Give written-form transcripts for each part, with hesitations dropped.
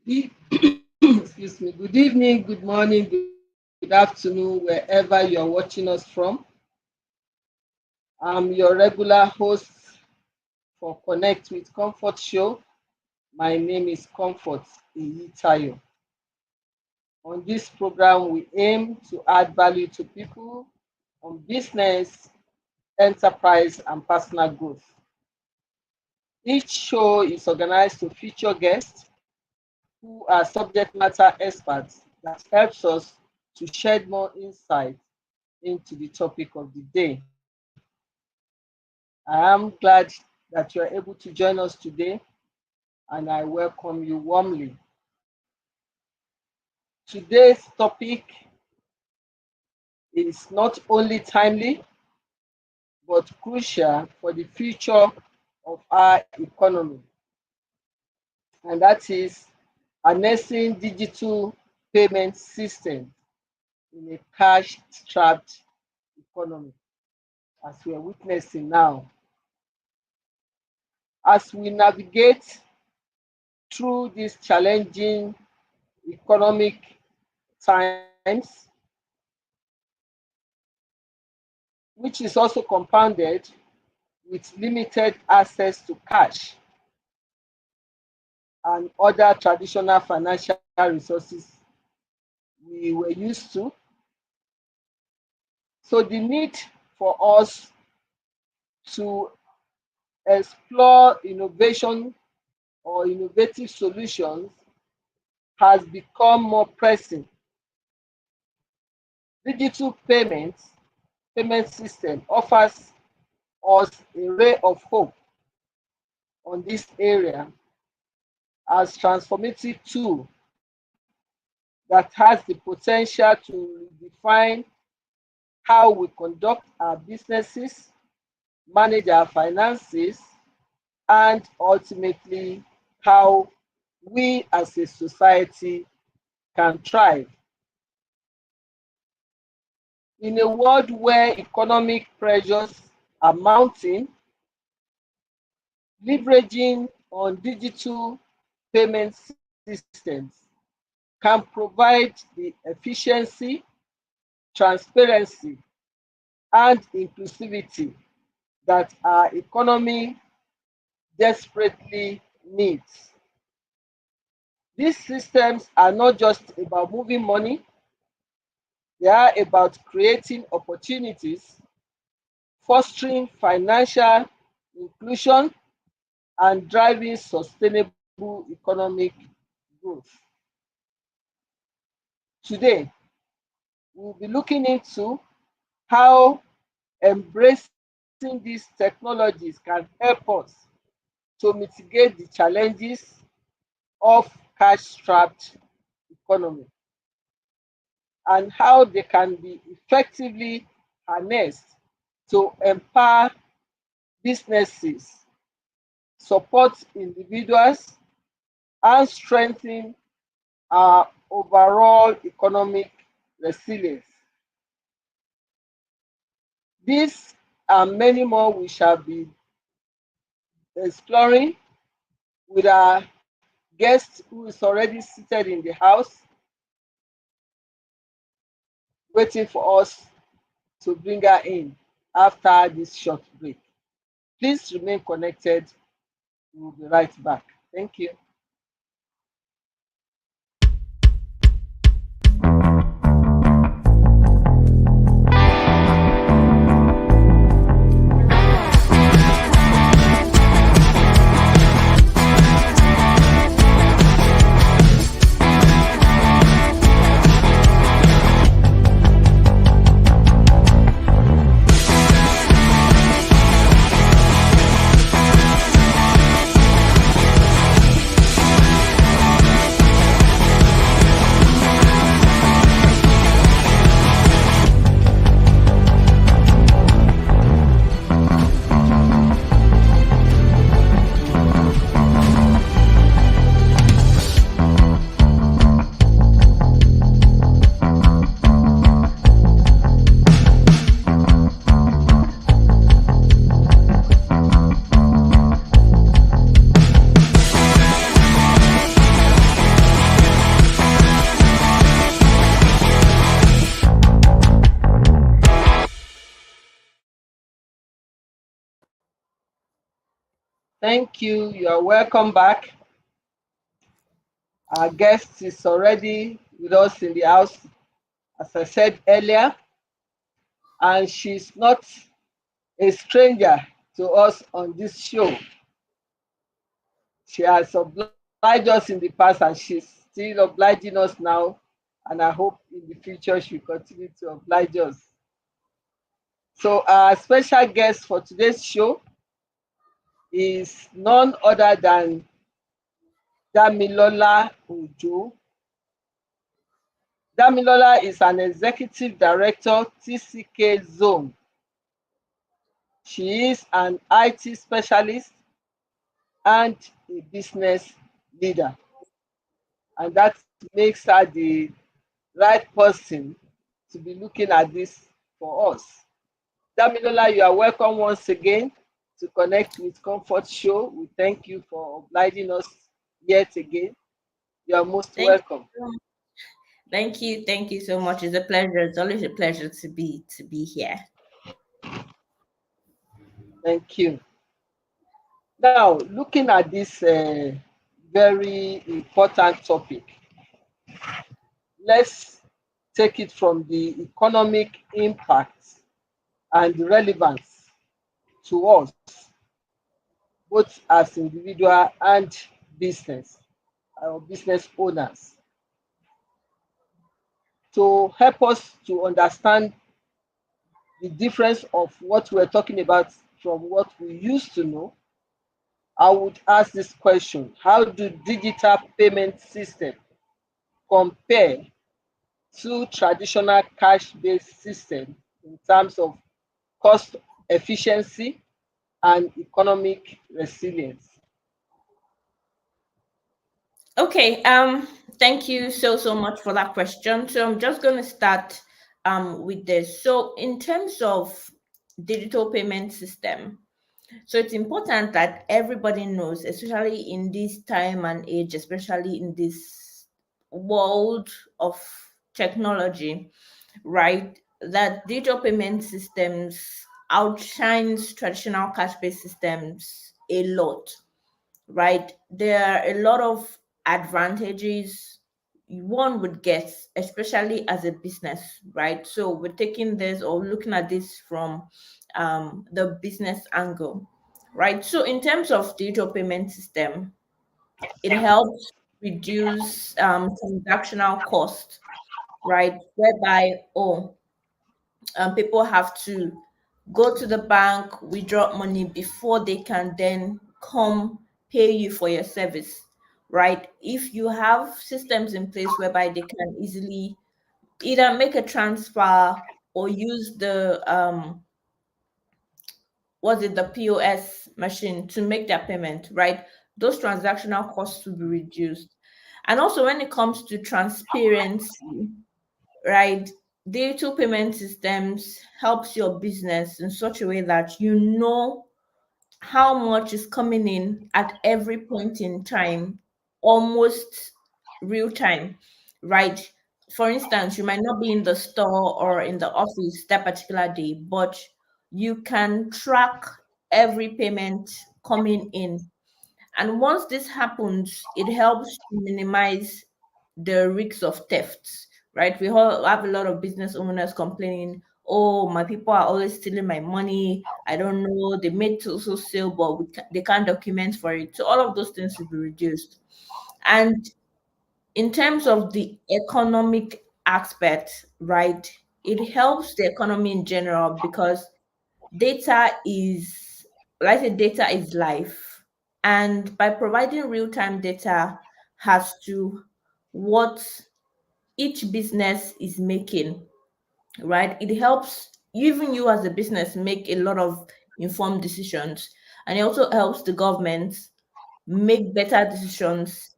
E- Excuse me. Good evening, good morning, good afternoon, wherever you are watching us from. I'm your regular host for Connect with Comfort Show. My name is Comfort Iyitayo. On this program, we aim to add value to people on business, enterprise, and personal growth. Each show is organized to feature guests who are subject matter experts that helps us to shed more insight into the topic of the day. I am glad that you are able to join us today and I welcome you warmly. Today's topic is not only timely but crucial for the future of our economy, and that is harnessing digital payment systems in a cash-strapped economy, as we are witnessing now. As we navigate through these challenging economic times, which is also compounded with limited access to cash and other traditional financial resources we were used to. So the need for us to explore innovation or innovative solutions has become more pressing. Digital payment system offers us a ray of hope on this area as transformative tool that has the potential to redefine how we conduct our businesses, manage our finances, and ultimately how we as a society can thrive. In a world where economic pressures are mounting, leveraging on digital payment systems can provide the efficiency, transparency, and inclusivity that our economy desperately needs. These systems are not just about moving money, they are about creating opportunities, fostering financial inclusion, and driving sustainable economic growth. Today, we'll be looking into how embracing these technologies can help us to mitigate the challenges of cash-strapped economy and how they can be effectively harnessed to empower businesses, support individuals, and strengthen our overall economic resilience. These and many more we shall be exploring with our guest who is already seated in the house, waiting for us to bring her in after this short break. Please remain connected. We'll be right back. Thank you. Thank you. You are welcome back. Our guest is already with us in the house, as I said earlier, and she's not a stranger to us on this show. She has obliged us in the past and she's still obliging us now. And I hope in the future she'll continue to oblige us. So, our special guest for today's show is none other than Damilola Ojo. Damilola is an executive director, TCK Zone. She is an IT specialist and a business leader. And that makes her the right person to be looking at this for us. Damilola, you are welcome once again to Connect with Comfort Show. We thank you for obliging us yet again. You are most Thank welcome. you. Thank you so much. It's a pleasure. It's always a pleasure to be here. Thank you. Now, looking at this very important topic, let's take it from the economic impact and relevance to us, both as individual and business, our business owners, to help us to understand the difference of what we're talking about from what we used to know. I would ask this question: how do digital payment systems compare to traditional cash-based systems in terms of cost efficiency and economic resilience? Okay. Thank you so much for that question. So I'm just going to start with this. So in terms of digital payment system, so it's important that everybody knows, especially in this time and age, especially in this world of technology, right? That digital payment systems outshines traditional cash-based systems a lot, right? There are a lot of advantages one would get, especially as a business, right? So we're taking this or looking at this from the business angle, right? So in terms of digital payment system, it helps reduce transactional cost, right? Whereby, people have to go to the bank, withdraw money before they can then come pay you for your service, right? If you have systems in place whereby they can easily either make a transfer or use the the POS machine to make their payment, right? Those transactional costs will be reduced. And also when it comes to transparency, right? Digital payment systems helps your business in such a way that you know how much is coming in at every point in time, almost real time, right? For instance, you might not be in the store or in the office that particular day, but you can track every payment coming in. And once this happens, it helps to minimize the risks of thefts, right? We all have a lot of business owners complaining, oh, my people are always stealing my money. I don't know, they made so sale, but they can't document for it. So all of those things will be reduced. And in terms of the economic aspect, right, it helps the economy in general because data is, like I said, data is life. And by providing real-time data as to what each business is making, right? It helps even you as a business make a lot of informed decisions. And it also helps the government make better decisions,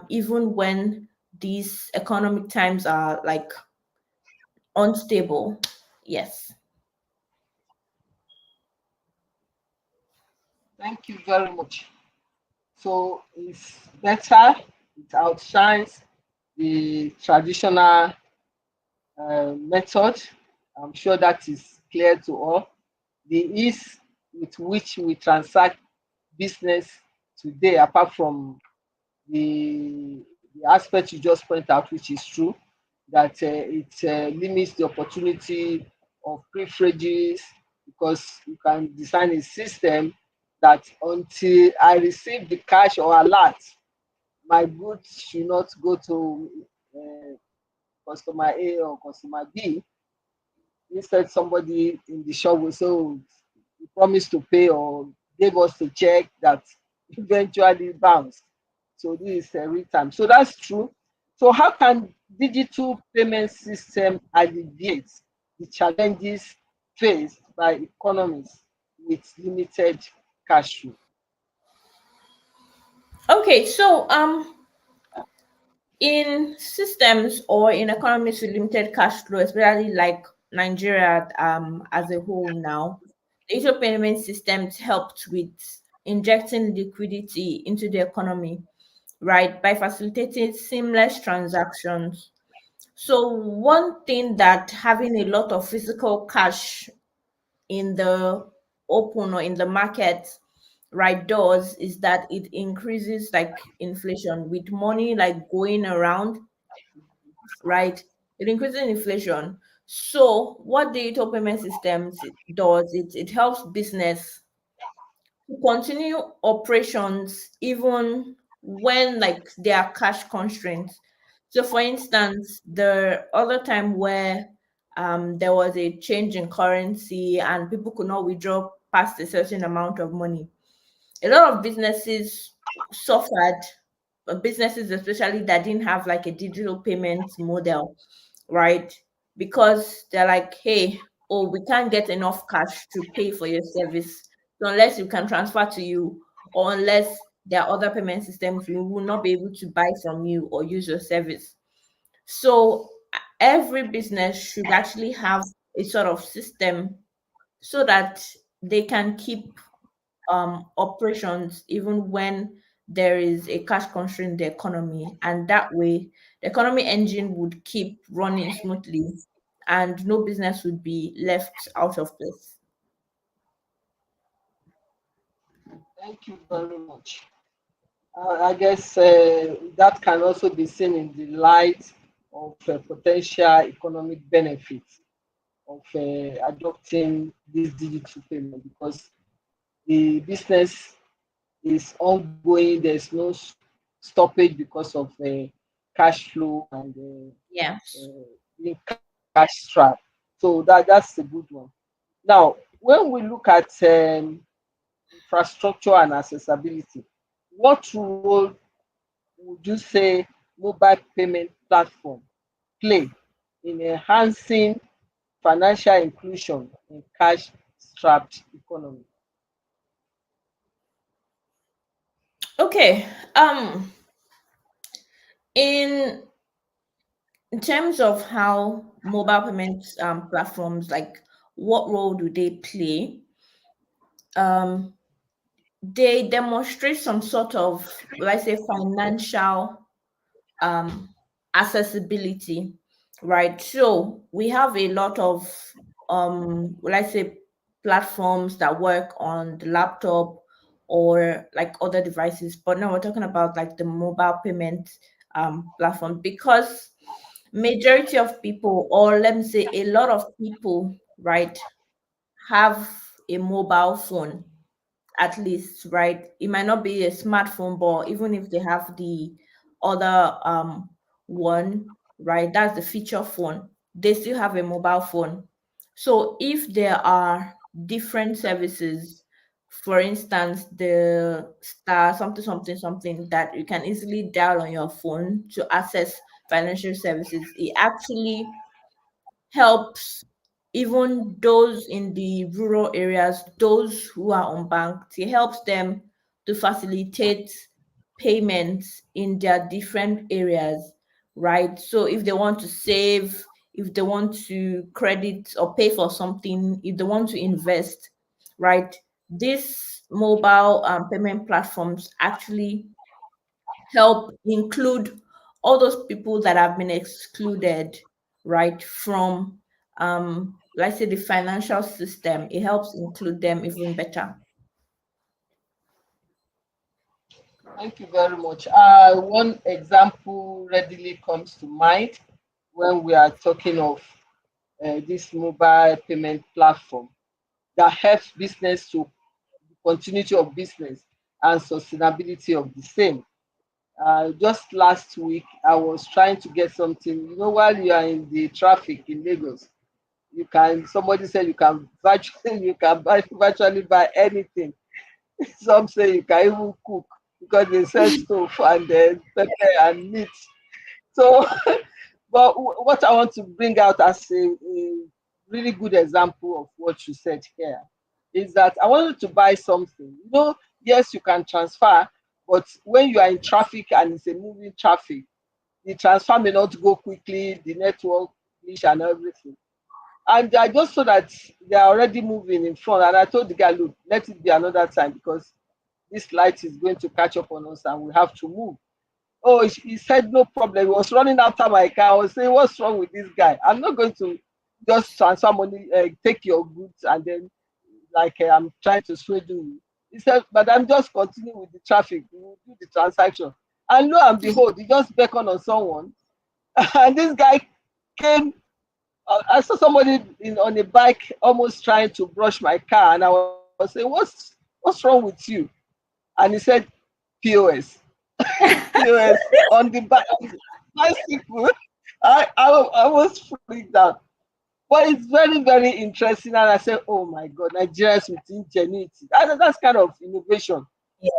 even when these economic times are like unstable. Yes. Thank you very much. So it's better, it outshines the traditional method. I'm sure that is clear to all. The ease with which we transact business today, apart from the aspect you just point out, which is true, that it limits the opportunity of privileges, because you can design a system that until I receive the cash or alert, my goods should not go to customer A or customer B. Instead, somebody in the shop will say, "Oh, you promised to pay or gave us a check that eventually bounced." So this is a real time. So that's true. So how can digital payment system alleviate the challenges faced by economies with limited cash flow? Okay, so in systems or in economies with limited cash flow, especially like Nigeria as a whole now, digital payment systems helped with injecting liquidity into the economy, right, by facilitating seamless transactions. So one thing that having a lot of physical cash in the open or in the market, right, does is that it increases like inflation with money like going around, right? It increases inflation. So what digital payment systems does, it helps business to continue operations even when like there are cash constraints. So for instance, the other time where there was a change in currency and people could not withdraw past a certain amount of money, a lot of businesses suffered, businesses especially that didn't have like a digital payment model, right? Because they're like, hey, oh, we can't get enough cash to pay for your service. So unless you can transfer to you, or unless there are other payment systems, we will not be able to buy from you or use your service. So every business should actually have a sort of system so that they can keep operations even when there is a cash constraint in the economy, and that way the economy engine would keep running smoothly and no business would be left out of place. Thank you very much. I guess that can also be seen in the light of potential economic benefits of adopting this digital payment, because the business is ongoing. There's no stoppage because of cash flow and Yes. being cash strapped. So that's a good one. Now, when we look at infrastructure and accessibility, what role would you say mobile payment platform play in enhancing financial inclusion in cash-strapped economy? Okay. In terms of how mobile payment platforms, like what role do they play? Um, they demonstrate some sort of, let's say, financial um, accessibility, right? So we have a lot of, let's say, platforms that work on the laptop or like other devices, but now we're talking about like the mobile payment platform, because majority of people, or let me say a lot of people, right, have a mobile phone at least, right? It might not be a smartphone, but even if they have the other one, right, that's the feature phone, they still have a mobile phone. So if there are different services, for instance, the star something something something that you can easily dial on your phone to access financial services, it actually helps even those in the rural areas, those who are unbanked. It helps them to facilitate payments in their different areas, right? So if they want to save, if they want to credit or pay for something, if they want to invest, right? These mobile payment platforms actually help include all those people that have been excluded, right, from let's say the financial system. It helps include them even better. Thank you very much. One example readily comes to mind when we are talking of this mobile payment platform that helps business to continuity of business and sustainability of the same. Just last week, I was trying to get something. You know, while you are in the traffic in Lagos, you can. Somebody said you can virtually you can buy virtually buy anything. Some say you can even cook because they sell stove and pepper and meat. So, but what I want to bring out as a really good example of what you said here is that I wanted to buy something. You know, yes, you can transfer, but when you are in traffic and it's a moving traffic, the transfer may not go quickly, the network glitch and everything. And I just saw that they are already moving in front. And I told the guy, look, let it be another time because this light is going to catch up on us and we have to move. Oh, he said no problem. He was running after my car. I was saying, what's wrong with this guy? I'm not going to just transfer money, take your goods, and then like I'm trying to swindle you. He said, but I'm just continuing with the traffic. We'll do the transaction. And lo and behold, he just beckoned on someone, and this guy came. I saw somebody on a bike almost trying to brush my car, and I was saying, what's wrong with you? And he said, POS. POS on the bicycle. I was freaked out. But it's very, very interesting. And I said, oh my God, Nigerians with ingenuity. That's kind of innovation.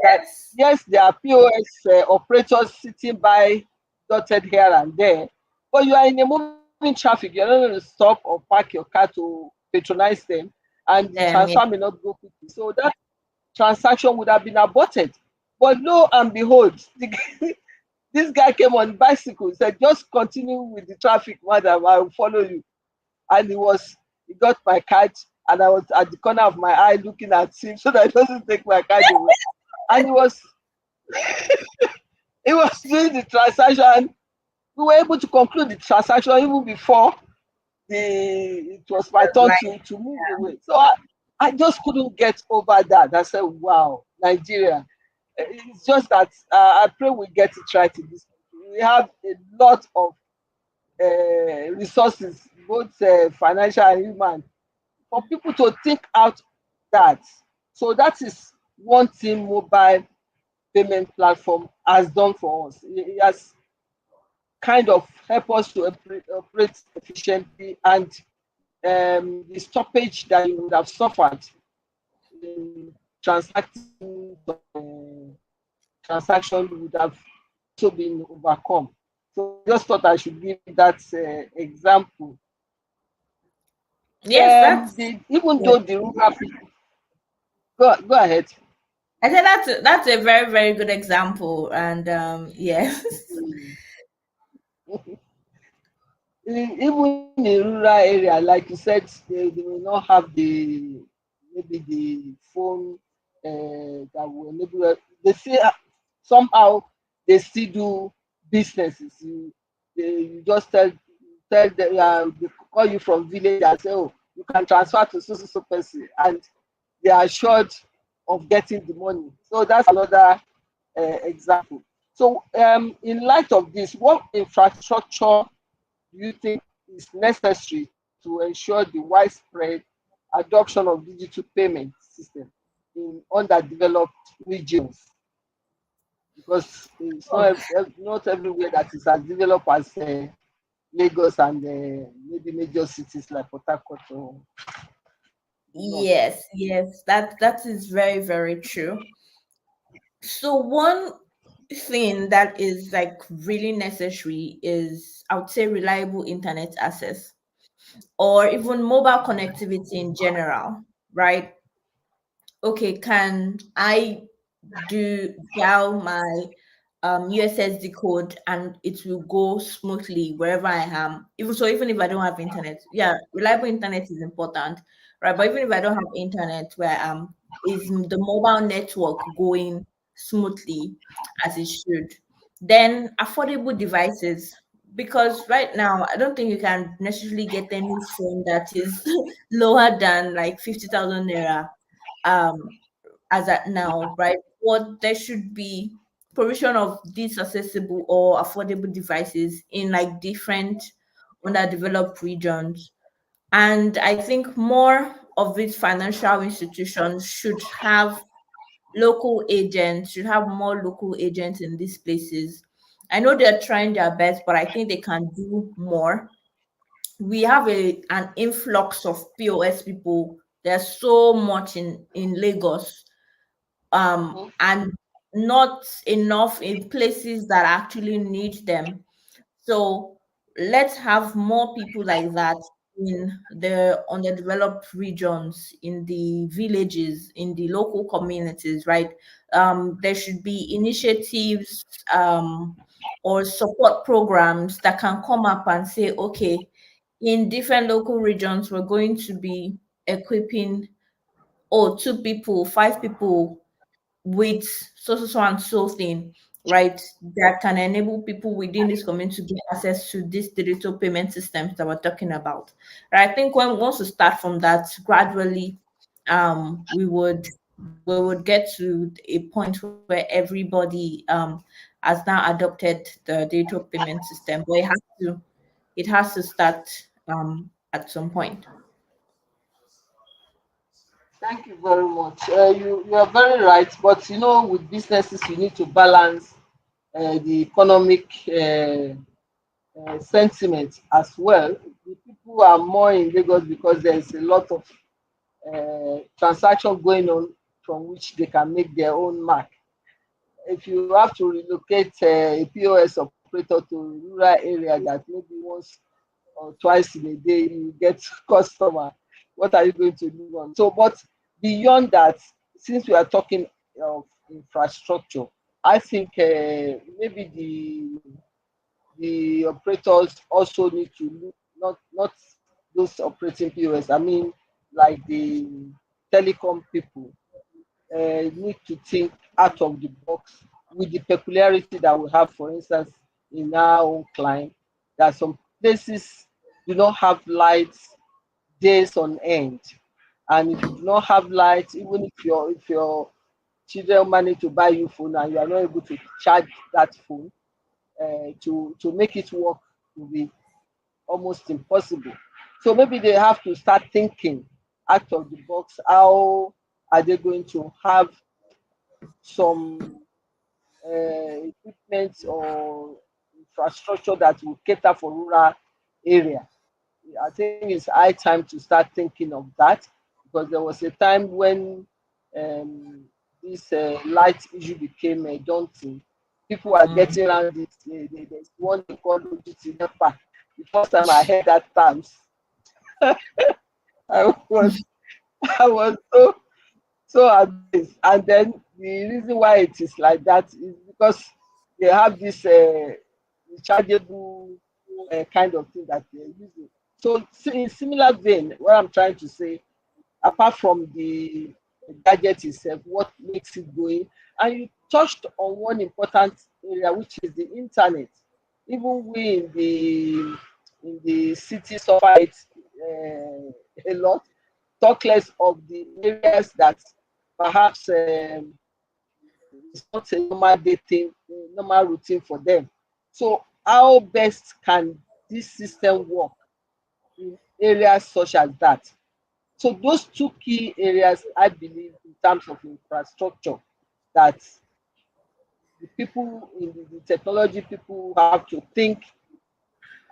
That, Yes. yes, there are POS operators sitting by dotted here and there, but you are in a moving traffic. You're not going to stop or park your car to patronize them, and the transfer Yeah. may not go quickly. So that transaction would have been aborted. But lo and behold, this guy came on bicycle, said, just continue with the traffic, madam, I will follow you. And he got my card, and I was at the corner of my eye looking at him so that he doesn't take my card away. And he was doing the transaction. We were able to conclude the transaction even before the it was my turn Like, to move away. So I just couldn't get over that. I said, wow, Nigeria. It's just that I pray we get it right in this country. We have a lot of resources, both financial and human, for people to think out that. So that is one thing mobile payment platform has done for us. It has kind of helped us to operate efficiently, and the stoppage that you would have suffered in transacting transaction would have also been overcome. So I just thought I should give that example. yes, that's Even yeah. though the rural people, go ahead. I said that's a very, very good example. And yes. Even in rural area, like you said, they may not have the maybe the phone that will enable. They say somehow they still do businesses. You just tell them, they call you from village and say, oh, you can transfer to so person, and they are assured of getting the money. So that's another example. So in light of this, what infrastructure do you think is necessary to ensure the widespread adoption of digital payment system in underdeveloped regions? Because it's not everywhere that is as developed as Lagos and maybe major cities like Port Harcourt or not. Yes, yes, that is very, very true. So one thing that is like really necessary is, I would say, reliable internet access, or even mobile connectivity in general, right? Okay, can I do dial my USSD code and it will go smoothly wherever I am? Even if I don't have internet, yeah, reliable internet is important, right? But even if I don't have internet where I am, is the mobile network going smoothly as it should? Then affordable devices, because right now I don't think you can necessarily get any phone that is lower than like 50,000 naira, um as at now, right? What there should be provision of these accessible or affordable devices in like different underdeveloped regions. And I think more of these financial institutions should have local agents, should have more local agents in these places. I know they're trying their best, but I think they can do more. We have an influx of POS people. There's so much in Lagos, Mhm. and not enough in places that actually need them. So let's have more people like that in the underdeveloped regions, in the villages, in the local communities, right? There should be initiatives, or support programs that can come up and say, okay, in different local regions, we're going to be equipping, oh, 2 people, 5 people with so and so thing, right? That can enable people within this community to get access to these digital payment systems that we're talking about. Right? I think when once we start from that, gradually, we would get to a point where everybody has now adopted the digital payment system. But it has to start at some point. Thank you very much. You are very right, but with businesses, you need to balance the economic sentiment as well. The people are more in Lagos because there's a lot of transaction going on from which they can make their own mark. If you have to relocate a POS operator to a rural area that maybe once or twice in a day you get customer, what are you going to do on? So, but beyond that, since we are talking of infrastructure, I think maybe the operators also need to look, not those operating POS. I mean, like the telecom people need to think out of the box with the peculiarity that we have, for instance, in our own client, that some places do not have lights days on end. And if you do not have lights, even if your children manage to buy you phone and you are not able to charge that phone, to make it work will be almost impossible. So maybe they have to start thinking out of the box. How are they going to have some equipment or infrastructure that will cater for rural area? I think it's high time to start thinking of that, because there was a time when um, this light issue became daunting. People are Mm. getting around it. There's one they call OGT NEPA. The first time I heard that terms, I was I was so amazed. And then the reason why it is like that is because they have this rechargeable kind of thing that they're using. So in similar vein, what I'm trying to say, apart from the gadget itself, what makes it going, and you touched on one important area, which is the internet. Even we in the city suffer it a lot. Talk less of the areas that perhaps it's not a normal day thing, normal routine for them. So how best can this system work in areas such as that? So those two key areas, I believe, in terms of infrastructure, that the people in the technology people have to think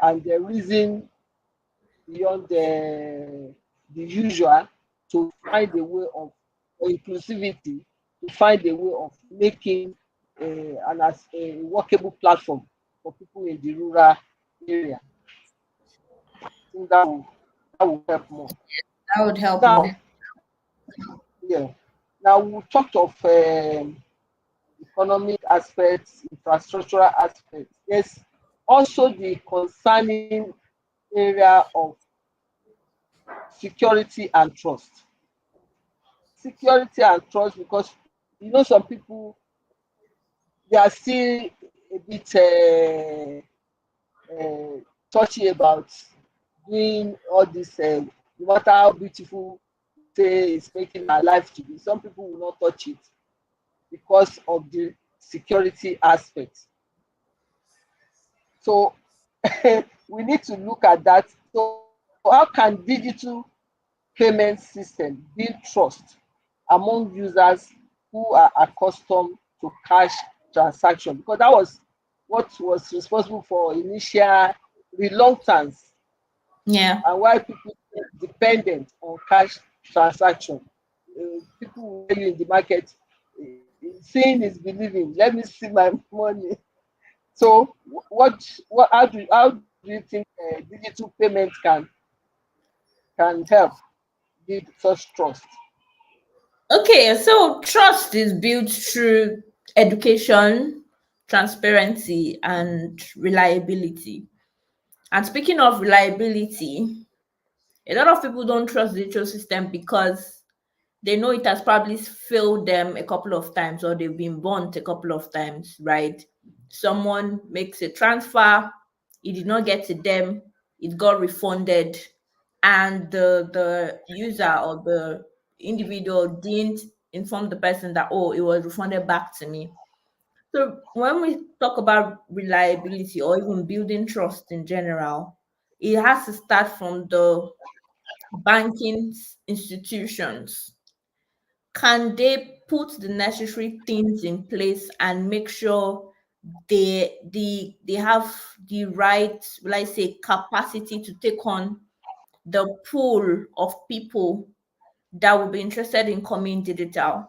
and they reason beyond the usual, to find a way of inclusivity, to find a way of making a workable platform for people in the rural area. I think that will help more. That would help Now, more. yeah. Now we talked of economic aspects, infrastructural aspects. There's also the concerning area of security and trust. Security and trust, because some people, they are still a bit touchy about doing all this. No matter how beautiful say it's making our life to be, some people will not touch it because of the security aspect. So we need to look at that. So how can digital payment system build trust among users who are accustomed to cash transaction? Because that was what was responsible for initial reluctance Yeah. and why people get dependent on cash transaction. People will tell you in the market, seeing is believing. Let me see my money. So, how do you think digital payment can help build such trust? Okay, so trust is built through education, transparency, and reliability. And speaking of reliability, a lot of people don't trust the digital system because they know it has probably failed them a couple of times or they've been burnt a couple of times, right? Someone makes a transfer, it did not get to them, it got refunded, and the user or the individual didn't inform the person that, oh, it was refunded back to me. So when we talk about reliability or even building trust in general, it has to start from the banking institutions. Can they put the necessary things in place and make sure they have the right, let's say, capacity to take on the pool of people that will be interested in coming digital?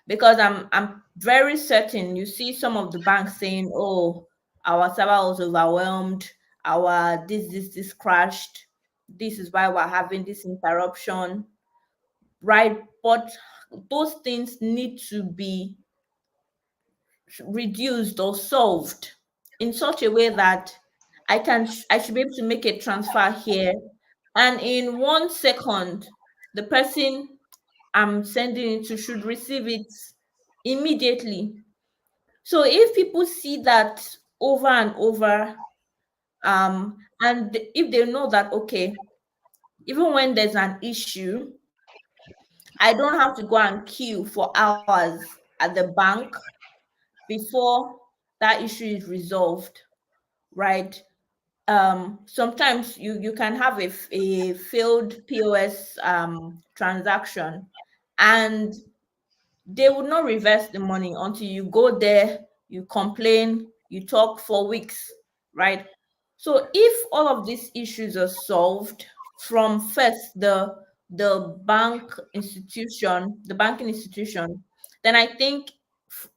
Because I'm very certain you see some of the banks saying, oh, our server was overwhelmed, our this crashed, this is why we're having this interruption, right? But those things need to be reduced or solved in such a way that I should be able to make a transfer here, and in 1 second the person I'm sending it to should receive it immediately. So if people see that over and over, and if they know that, okay, even when there's an issue, I don't have to go and queue for hours at the bank before that issue is resolved, right? Sometimes you can have a failed POS transaction, and they would not reverse the money until you go there, you complain, you talk for weeks, right? So if all of these issues are solved from first the banking institution, then I think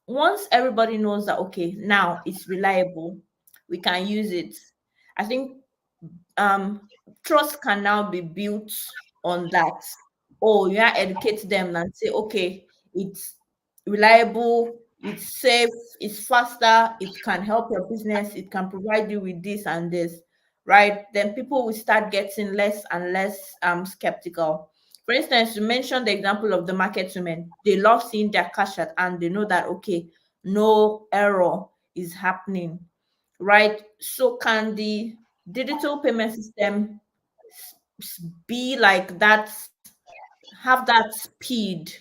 once everybody knows that, okay, now it's reliable, we can use it. I think um trust can now be built on that. Oh, you educate them and say, okay, it's reliable, it's safe, it's faster, it can help your business, it can provide you with this and this, right? Then people will start getting less and less skeptical. For instance, you mentioned the example of the market women. They love seeing their cash at and they know that, okay, no error is happening, right? So can the digital payment system be like that, have that speed,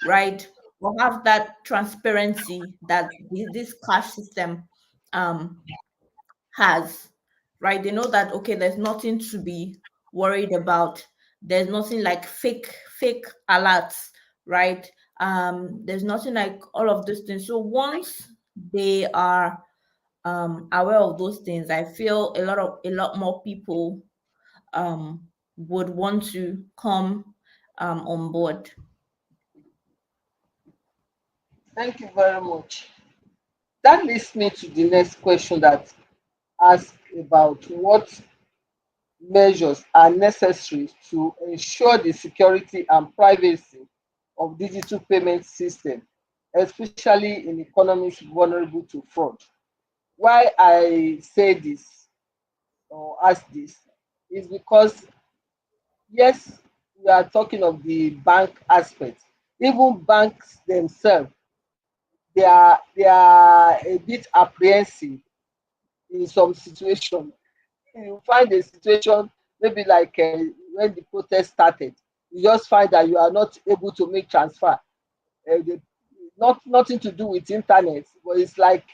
right? Or have that transparency that this cash system um has, right? They know that, okay, there's nothing to be worried about. There's nothing like fake alerts, right? There's nothing like all of those things. So once they are aware of those things, I feel a lot more people would want to come on board. Thank you very much. That leads me to the next question that asks about what measures are necessary to ensure the security and privacy of digital payment system, especially in economies vulnerable to fraud. Why I say this or ask this is because, yes, we are talking of the bank aspect. Even banks themselves, they are a bit apprehensive in some situation. You find a situation maybe like when the protest started, you just find that you are not able to make transfer. The nothing to do with internet, but it's like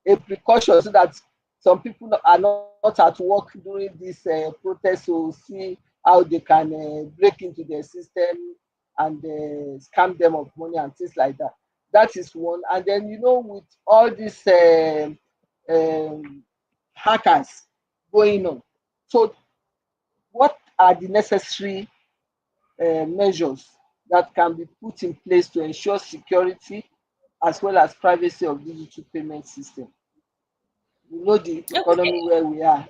a precaution so that some people are not at work during this protest, so see how they can break into their system and scam them of money and things like that. That is one. And then with all these um, hackers going on, so what are the necessary measures that can be put in place to ensure security as well as privacy of digital payment system? You know the Okay. economy where we are.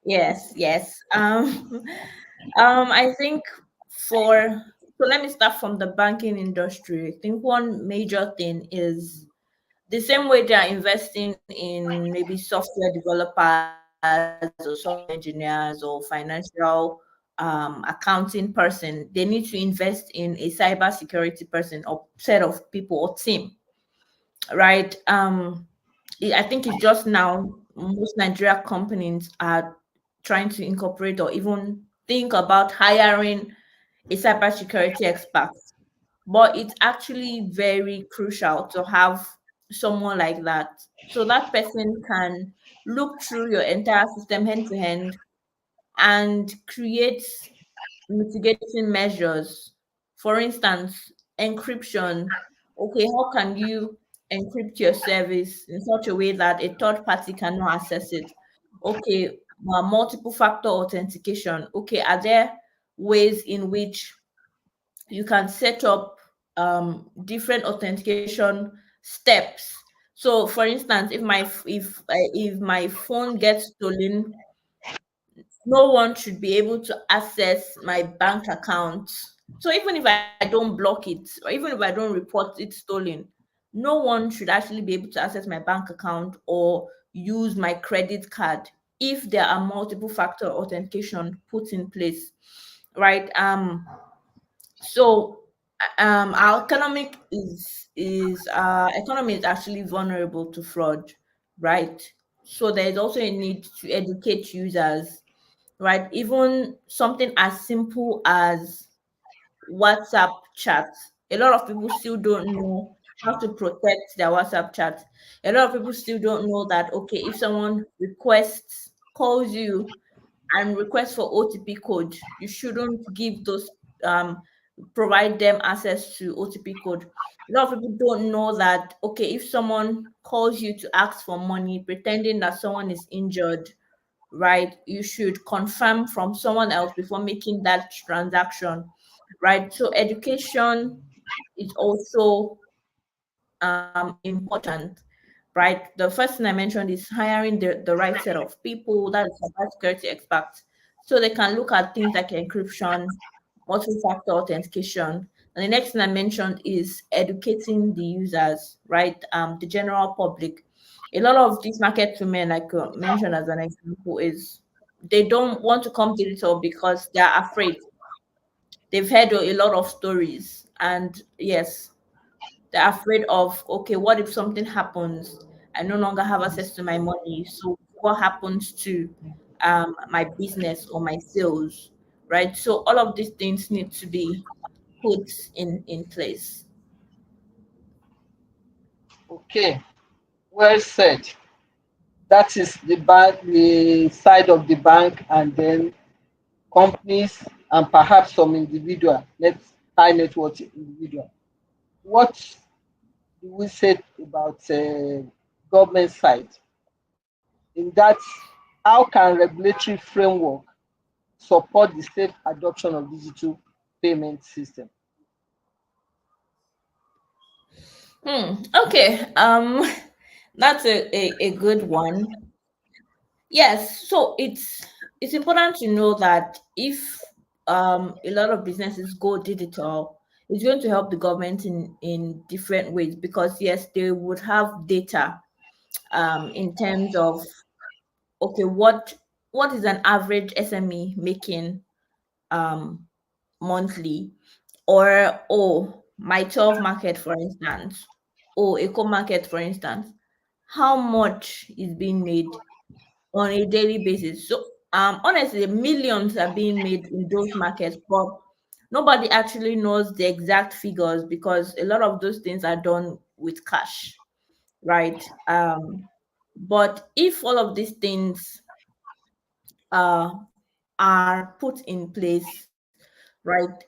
Yes, yes. I think for so let me start from the banking industry. I think one major thing is the same way they are investing in maybe software developers or software engineers or financial accounting person, they need to invest in a cyber security person or set of people or team, right? I think it's just now most Nigeria companies are trying to incorporate or even think about hiring a cybersecurity expert. But it's actually very crucial to have someone like that. So that person can look through your entire system end to end and create mitigating measures. For instance, encryption. Okay, how can you encrypt your service in such a way that a third party cannot access it? Okay, multiple factor authentication. Okay, are there ways in which you can set up different authentication steps? So, for instance, if my phone gets stolen, no one should be able to access my bank account. So even if I don't block it, or even if I don't report it stolen, no one should actually be able to access my bank account or use my credit card if there are multiple factor authentication put in place, right? So our economy is actually vulnerable to fraud, right? So there is also a need to educate users, right? Even something as simple as WhatsApp chat. A lot of people still don't know how to protect their WhatsApp chat. A lot of people still don't know that, okay, if someone calls you and requests for OTP code, you shouldn't give those, um, provide them access to OTP code. A lot of people don't know that, okay, if someone calls you to ask for money, pretending that someone is injured, right? You should confirm from someone else before making that transaction, right? So education is also important, right? The first thing I mentioned is hiring the right set of people, that is cybersecurity experts, so they can look at things like encryption, multi-factor authentication. And the next thing I mentioned is educating the users, right? The general public. A lot of these market women, like mentioned as an example, is they don't want to come digital because they're afraid. They've heard a lot of stories, and yes, they're afraid of, okay, what if something happens? I no longer have access to my money. So what happens to my business or my sales, right? So all of these things need to be put in place. Okay, well said. That is the bank, the side of the bank, and then companies and perhaps some individual, high net worth individual. What do we say about government side? In that, how can regulatory framework support the safe adoption of digital payment system? Okay. That's a good one. Yes, so it's important to know that if a lot of businesses go digital, it's going to help the government in different ways, because yes, they would have data in terms of, okay, what is an average SME making um monthly, or my 12 market, for instance, or eco market, for instance, how much is being made on a daily basis. So honestly, millions are being made in those markets, but nobody actually knows the exact figures because a lot of those things are done with cash, right? But if all of these things uh, are put in place, right,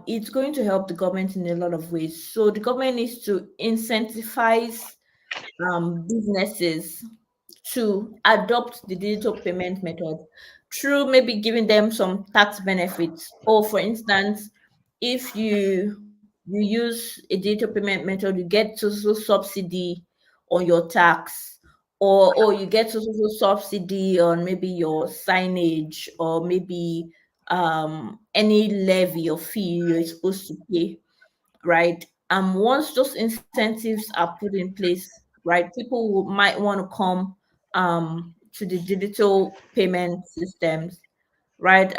it's going to help the government in a lot of ways. So the government needs to incentivize businesses to adopt the digital payment method through maybe giving them some tax benefits. Or for instance, if you use a digital payment method, you get social subsidy on your tax, or you get social subsidy on maybe your signage, or maybe any levy or fee you're supposed to pay, right? Once those incentives are put in place, right, people might want to come to the digital payment systems, right?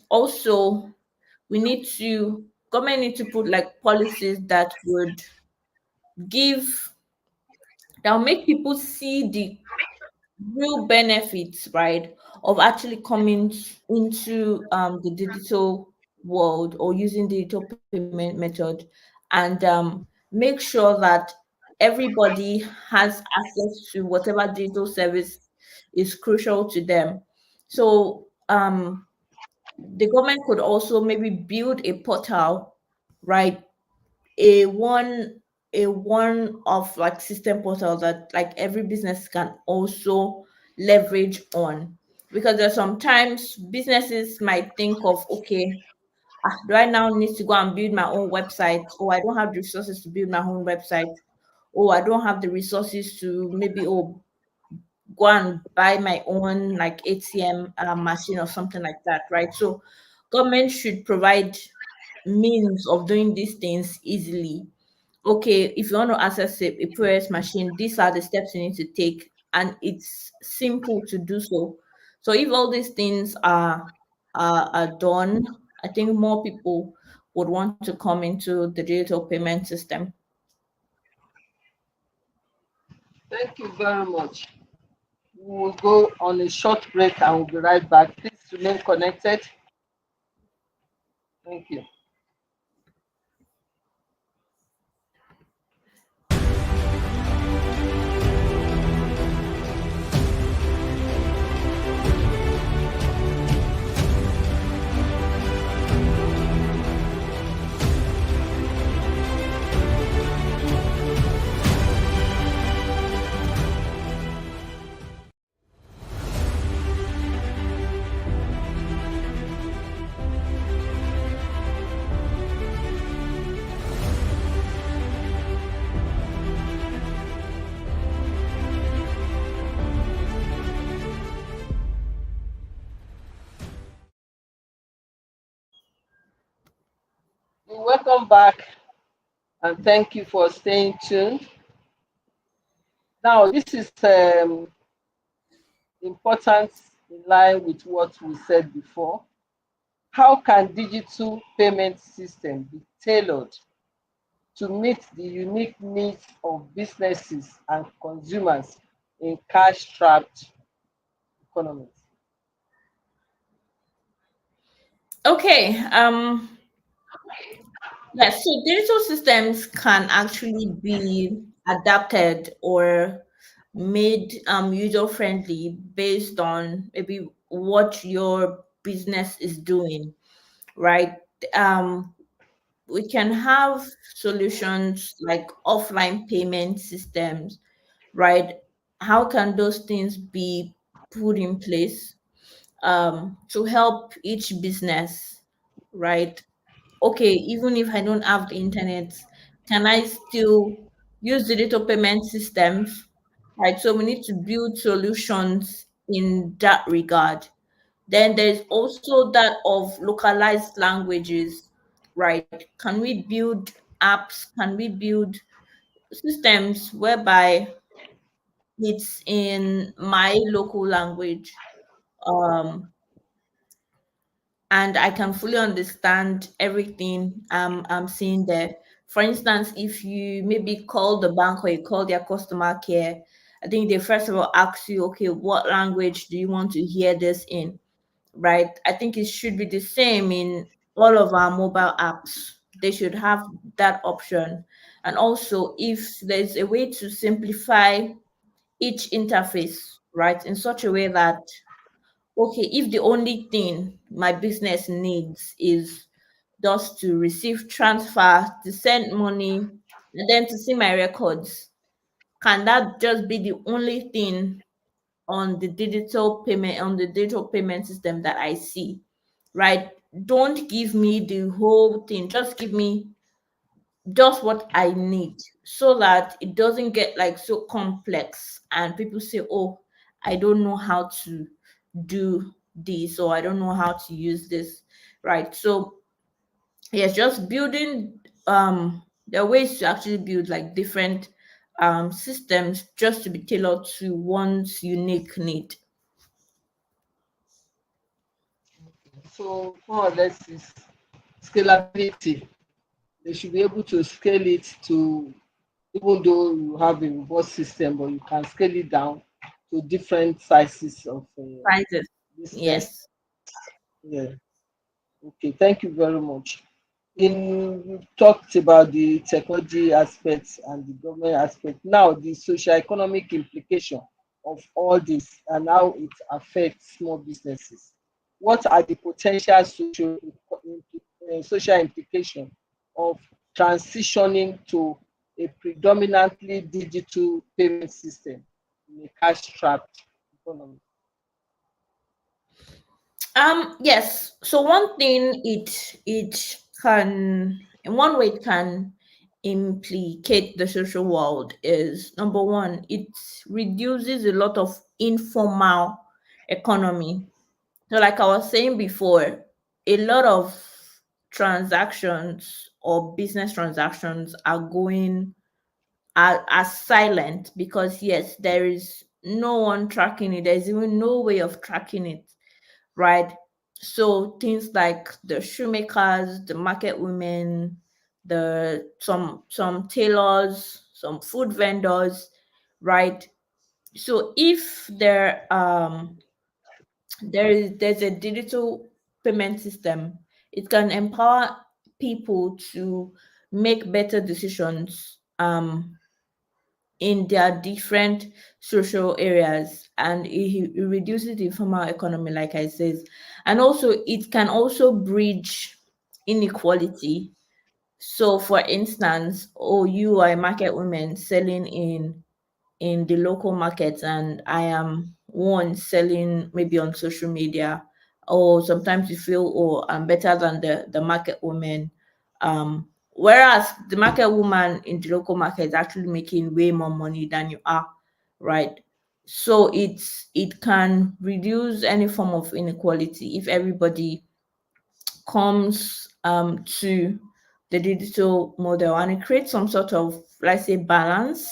Also, we need to government need to put like policies that would give that will make people see the real benefits, right, of actually coming into the digital world or using digital payment method, and make sure that everybody has access to whatever digital service is crucial to them. So the government could also maybe build a portal, right, a one a one of like system portal that like every business can also leverage on, because there's sometimes businesses might think of, okay, do I now need to go and build my own website? Oh, I don't have the resources to build my own website. Oh, I don't have the resources to maybe go and buy my own like ATM machine or something like that, right? So government should provide means of doing these things easily. Okay, if you want to access a POS machine, these are the steps you need to take, and it's simple to do so. So if all these things are done, I think more people would want to come into the digital payment system. Thank you very much. We will go on a short break and we'll be right back. Please remain connected. Thank you. Welcome back and thank you for staying tuned. Now, this is important in line with what we said before. How can digital payment system be tailored to meet the unique needs of businesses and consumers in cash-strapped economies? Okay. Yes, so digital systems can actually be adapted or made user friendly based on maybe what your business is doing, right? Um, we can have solutions like offline payment systems, right? How can those things be put in place to help each business, right? Okay, even if I don't have the internet, can I still use digital payment systems? Right. So we need to build solutions in that regard. Then there's also that of localized languages, right? Can we build apps? Can we build systems whereby it's in my local language? Um, and I can fully understand everything I'm seeing there. For instance, if you maybe call the bank or you call their customer care, I think they first of all ask you, okay, what language do you want to hear this in? Right? I think it should be the same in all of our mobile apps. They should have that option. And also, if there's a way to simplify each interface, right, in such a way that, okay, if the only thing my business needs is just to receive transfer, to send money, and then to see my records, can that just be the only thing on the digital payment system that I see, right? Don't give me the whole thing. Just give me just what I need so that it doesn't get like so complex and people say, oh, I don't know how to do this or I don't know how to use this, right? So yes, just building there are ways to actually build like different systems just to be tailored to one's unique need. So more or less is scalability. They should be able to scale it to, even though you have a robust system, but you can scale it down to different sizes of Prices. business. Yes. Yeah. Okay. Thank you very much. We talked about the technology aspects and the government aspect. Now, the socio-economic implication of all this and how it affects small businesses. What are the potential social implications of transitioning to a predominantly digital payment system in a cash-strapped economy? Yes. So one thing it can in one way it can implicate the social world is number one, it reduces a lot of informal economy. So like I was saying before, a lot of transactions or business transactions are silent because yes, there is no one tracking it. There's even no way of tracking it, right? So things like the shoemakers, the market women, the some tailors, some food vendors, right? So if there's a digital payment system, it can empower people to make better decisions in their different social areas, and it reduces the informal economy like I said, and also it can also bridge inequality. So for instance, oh, you are a market woman selling in the local markets and I am one selling maybe on social media, or sometimes you feel, oh, I'm better than the market woman, whereas the market woman in the local market is actually making way more money than you are, right? So it can reduce any form of inequality if everybody comes to the digital model, and it creates some sort of, let's say, balance,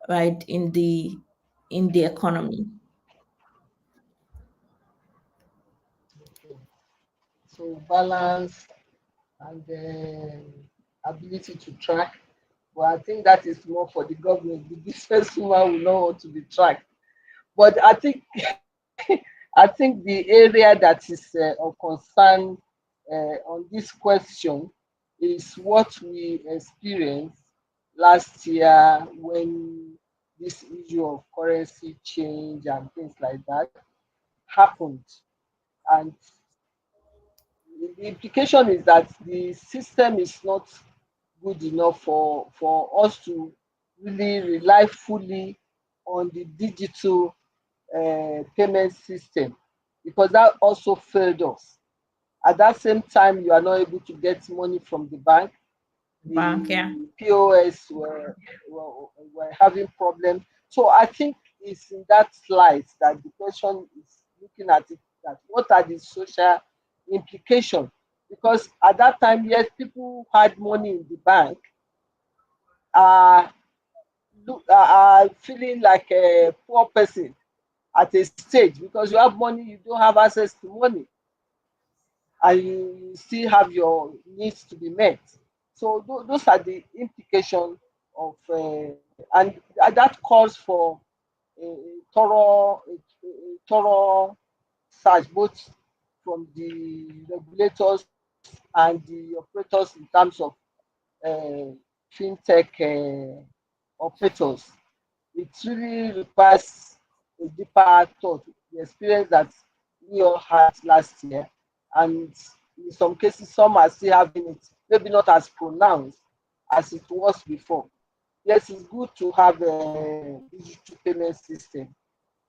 right, in the economy. So balance and ability to track. Well, I think that is more for the government. The businesswoman will not want to be tracked. But I think I think the area that is of concern on this question is what we experienced last year when this issue of currency change and things like that happened. And the implication is that the system is not good enough for us to really rely fully on the digital payment system, because that also failed us. At that same time, you are not able to get money from the bank. Bank, yeah. The POS were having problems. So I think it's in that light that the question is looking at it, that what are the social implications? Because at that time, yes, people had money in the bank, are are feeling like a poor person at a stage, because you have money, you don't have access to money, and you still have your needs to be met. So those are the implications of, and that calls for a thorough search, both from the regulators and the operators in terms of fintech operators. It really requires a deeper thought. The experience that we all had last year, and in some cases, some are still having it, maybe not as pronounced as it was before. Yes, it's good to have a digital payment system,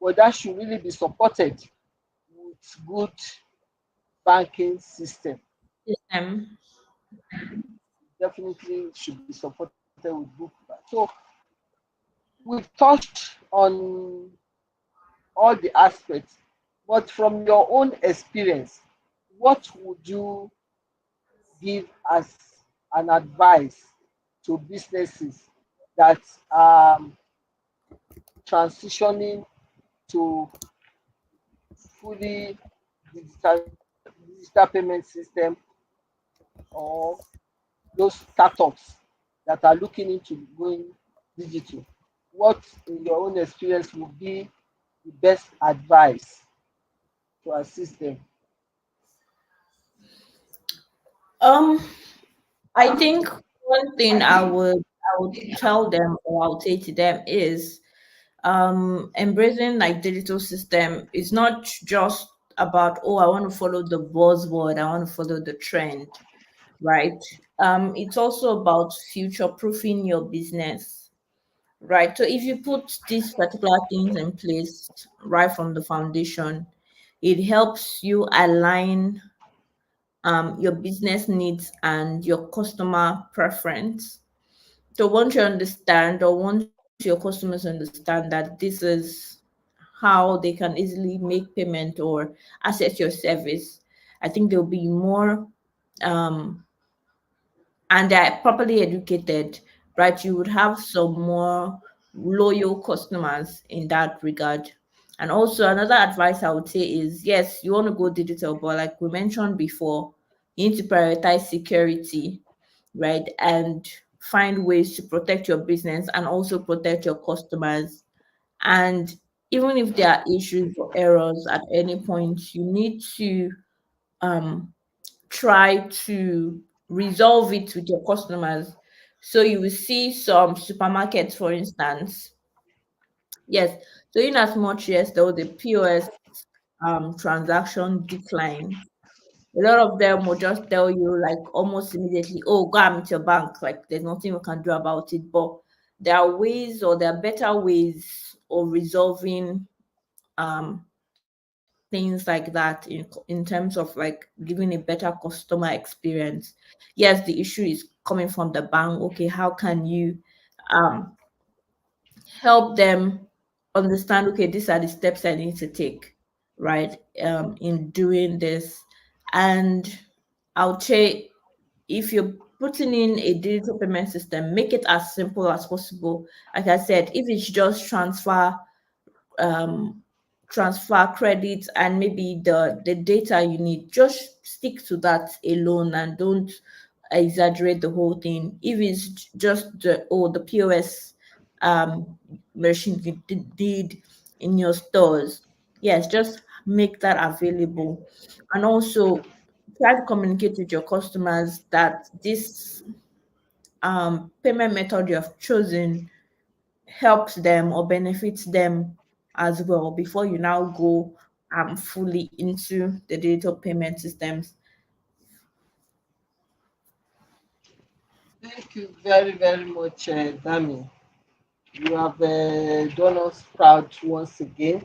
but that should really be supported with good banking system. System. Definitely should be supported with good. So we've touched on all the aspects, but from your own experience, what would you give as an advice to businesses that are transitioning to fully digital payment system, or those startups that are looking into going digital? What, in your own experience, would be the best advice to assist them? Um, I think one thing I would tell them or I would say to them is embracing like digital system is not just about, oh, I want to follow the buzzword, I want to follow the trend, right? It's also about future proofing your business, right? So if you put these particular things in place right from the foundation, it helps you align your business needs and your customer preference. So once you understand, or once your customers understand that this is how they can easily make payment or access your service, I think they'll be more um, and they're properly educated, right? You would have some more loyal customers in that regard. And also, another advice I would say is yes, you want to go digital, but like we mentioned before, you need to prioritize security, right? And find ways to protect your business and also protect your customers. And even if there are issues or errors at any point, you need to um, try to resolve it with your customers. So you will see some supermarkets, for instance. Yes. So in as much as though the POS transaction decline, a lot of them will just tell you like almost immediately, oh, go and meet your bank. Like there's nothing we can do about it. But there are ways or there are better ways of resolving things like that in terms of like giving a better customer experience. Yes, the issue is coming from the bank. Okay, how can you um help them understand, okay, these are the steps I need to take, right? In doing this. And I would say if you're putting in a digital payment system, make it as simple as possible. Like I said, if it's just um transfer credits and maybe the data you need, just stick to that alone and don't exaggerate the whole thing. If it's just the POS um machine you did in your stores, yes, just make that available. And also try to communicate with your customers that this payment method you have chosen helps them or benefits them as well before you now go fully into the digital payment systems. Thank you very, very much, Dami. You have done us proud once again.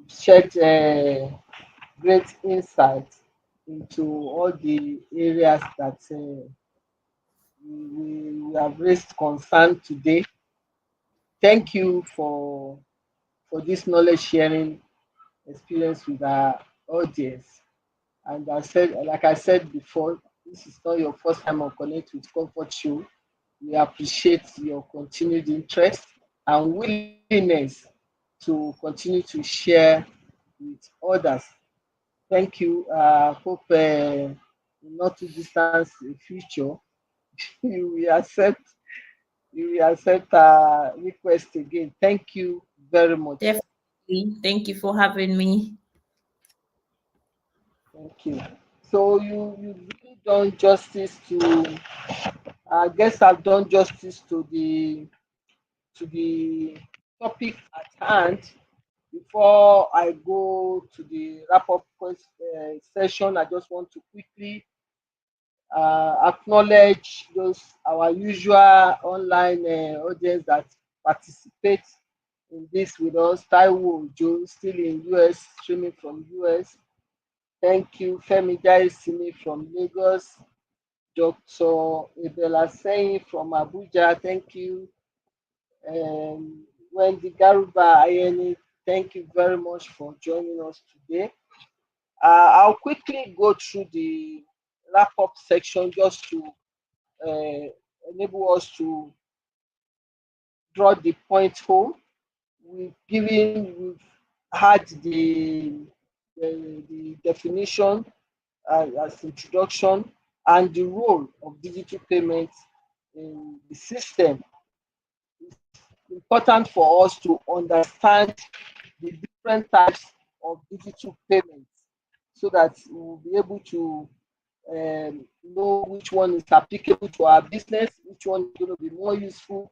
Shared great insight into all the areas that we have raised concern today. Thank you for this knowledge sharing experience with our audience. And like I said before, this is not your first time on Connect with Comfort Show. We appreciate your continued interest and willingness to continue to share with others. Thank you. Hope in not too distant future you will accept request again. Thank you very much. Definitely. Thank you for having me. Thank you. So you really done justice to, I guess I've done justice to the topic at hand. Before I go to the wrap up session, I just want to quickly acknowledge those our usual online audience that participate in this with us. Taiwo Joe, still in US, streaming from US. Thank you. Femi Jaisimi from Lagos. Dr. Ebela Seyin from Abuja. Thank you. Wendy Garuba Ayeni, thank you very much for joining us today. I'll quickly go through the wrap up section just to enable us to draw the point home. We've had the definition as introduction and the role of digital payments in the system. It's important for us to understand the different types of digital payments so that we'll be able to know which one is applicable to our business, which one is going to be more useful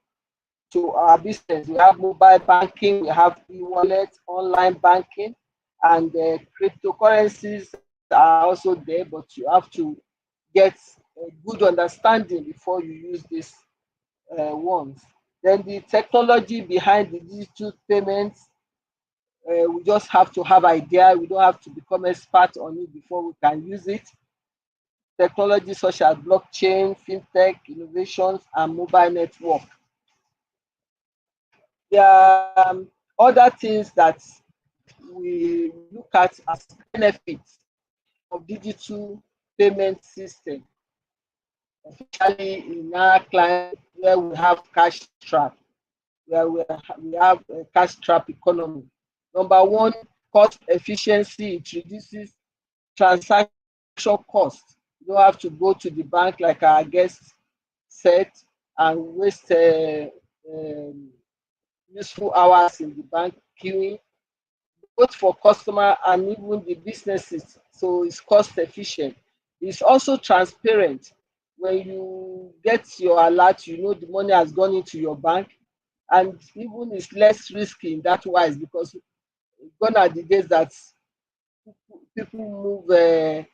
to our business. We have mobile banking, we have e-wallet, online banking, and cryptocurrencies are also there, but you have to get a good understanding before you use these ones. Then the technology behind the digital payments, we just have to have idea. We don't have to become expert on it before we can use it. Technology such as blockchain, fintech, innovations, and mobile network. There are other things that we look at as benefits of digital payment system, especially in our client where we have cash trap, where we have a cash trap economy. Number one, cost efficiency. It reduces transaction cost. You don't have to go to the bank like our guest said and waste useful hours in the bank queuing, both for customer and even the businesses. So it's cost efficient. It's also transparent. When you get your alert, you know the money has gone into your bank, and even it's less risky in that wise because gone are the days that people move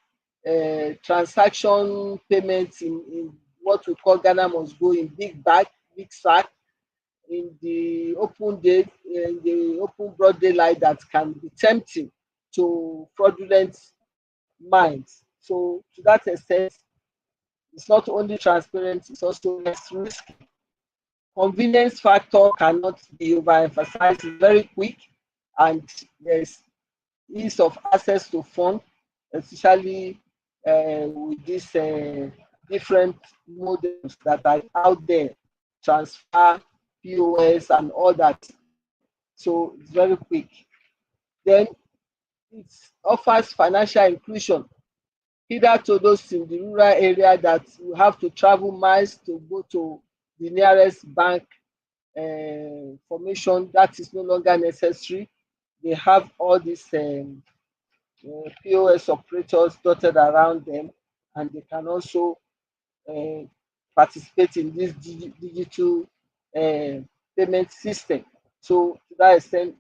transaction payments in what we call Ghana must go in big bag, big sack, in the open day, in the open broad daylight that can be tempting to fraudulent minds. So to that extent, it's not only transparent, it's also less risky. Convenience factor cannot be overemphasized. It's very quick and there's ease of access to funds, especially with these different models that are out there, transfer, POS, and all that. So it's very quick. Then it offers financial inclusion, either to those in the rural area that you have to travel miles to go to the nearest bank formation. That is no longer necessary. They have all these POS operators dotted around them, and they can also uh, participate in this digital payment system. So to that extent,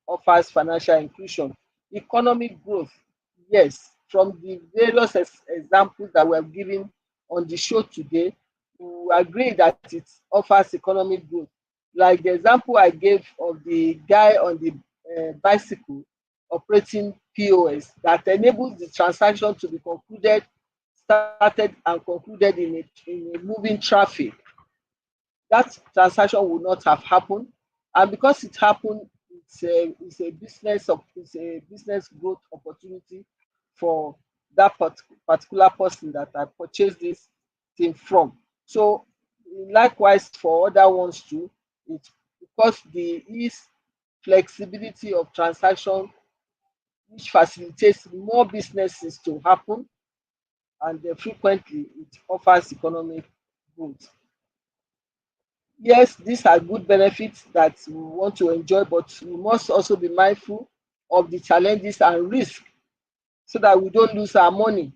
offers financial inclusion. Economic growth, yes, from the various examples that we have given on the show today, we agree that it offers economic growth. Like the example I gave of the guy on the bicycle operating POS that enables the transaction to be concluded, started and concluded in a moving traffic. That transaction would not have happened, and because it happened, it's a business growth opportunity for that particular person that I purchased this thing from. So likewise for other ones too, it's because the ease, flexibility of transaction, which facilitates more businesses to happen, and frequently it offers economic growth. Yes, these are good benefits that we want to enjoy, but we must also be mindful of the challenges and risks. so that we don't lose our money,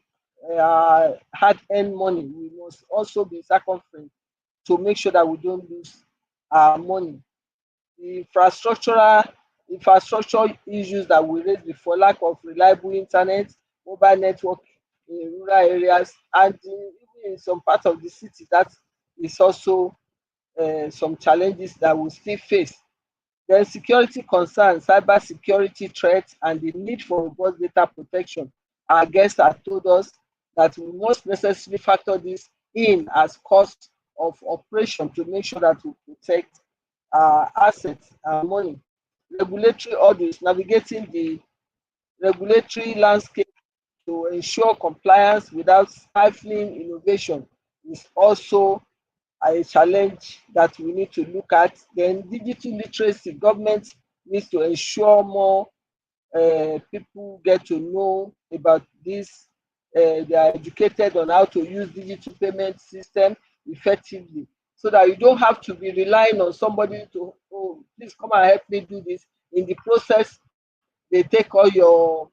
hard-earned money. We must also be circumspect to make sure that we don't lose our money. The infrastructure issues that we raised before, lack of reliable internet, mobile network in rural areas, and even in some parts of the city, that is also some challenges that we still face. Then security concerns, cyber security threats, and the need for robust data protection. Our guests have told us that we must necessarily factor this in as cost of operation to make sure that we protect our assets and money. Regulatory audits, navigating the regulatory landscape to ensure compliance without stifling innovation is also a challenge that we need to look at. Then digital literacy, government needs to ensure more people get to know about this. They are educated on how to use digital payment system effectively, so that you don't have to be relying on somebody to, oh, please come and help me do this. In the process, they take all your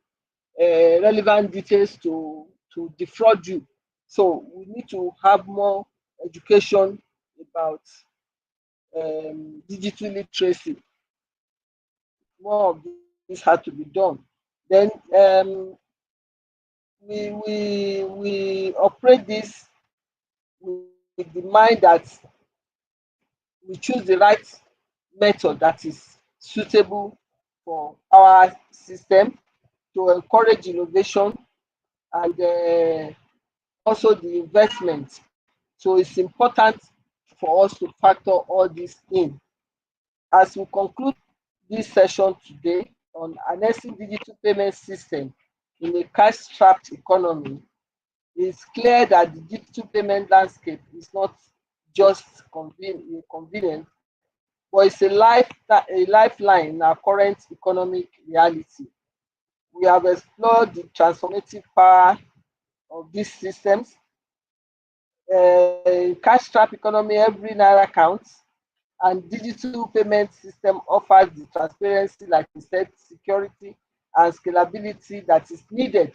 relevant details to defraud you. So we need to have more education about digital literacy. More of this had to be done. Then we operate this with the mind that we choose the right method that is suitable for our system to encourage innovation and also the investment. So it's important for us to factor all this in. As we conclude this session today on harnessing digital payment system in a cash-strapped economy, it's clear that the digital payment landscape is not just convenient, but it's a lifeline in our current economic reality. We have explored the transformative power of these systems. Cash-strapped economy, every naira counts, and digital payment system offers the transparency, like we said, security and scalability that is needed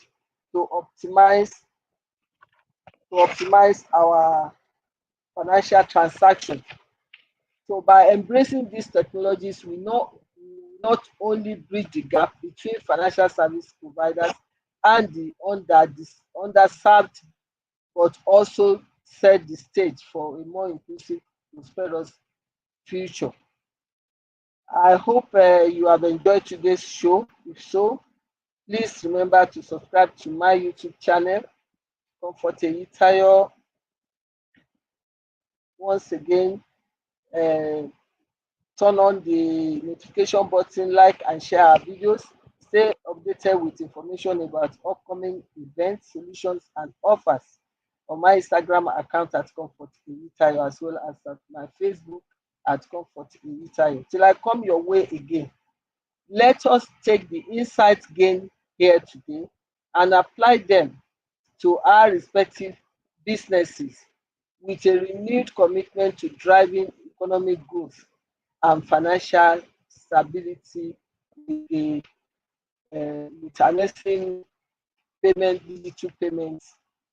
to optimize our financial transactions. So by embracing these technologies, not only bridge the gap between financial service providers and the underserved, but also set the stage for a more inclusive, prosperous future. I hope you have enjoyed today's show. If so, please remember to subscribe to my YouTube channel, Comfort Eyitayo. Once again, turn on the notification button, like and share our videos. Stay updated with information about upcoming events, solutions, and offers on my Instagram account at Comfort Eyitayo, as well as at my Facebook at Comfort Eyitayo. Till I come your way again, let us take the insights gained here today and apply them to our respective businesses with a renewed commitment to driving economic growth and financial stability with harnessing digital payment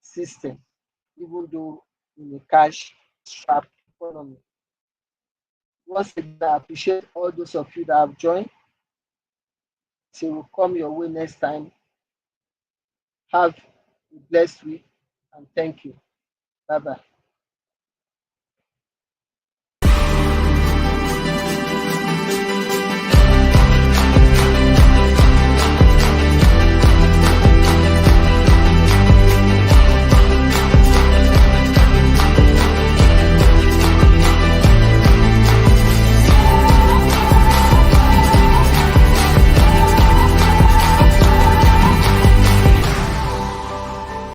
system, even though in a cash-strapped economy. Once again, I appreciate all those of you that have joined. Till we come your way next time. Have a blessed week and thank you. Bye bye.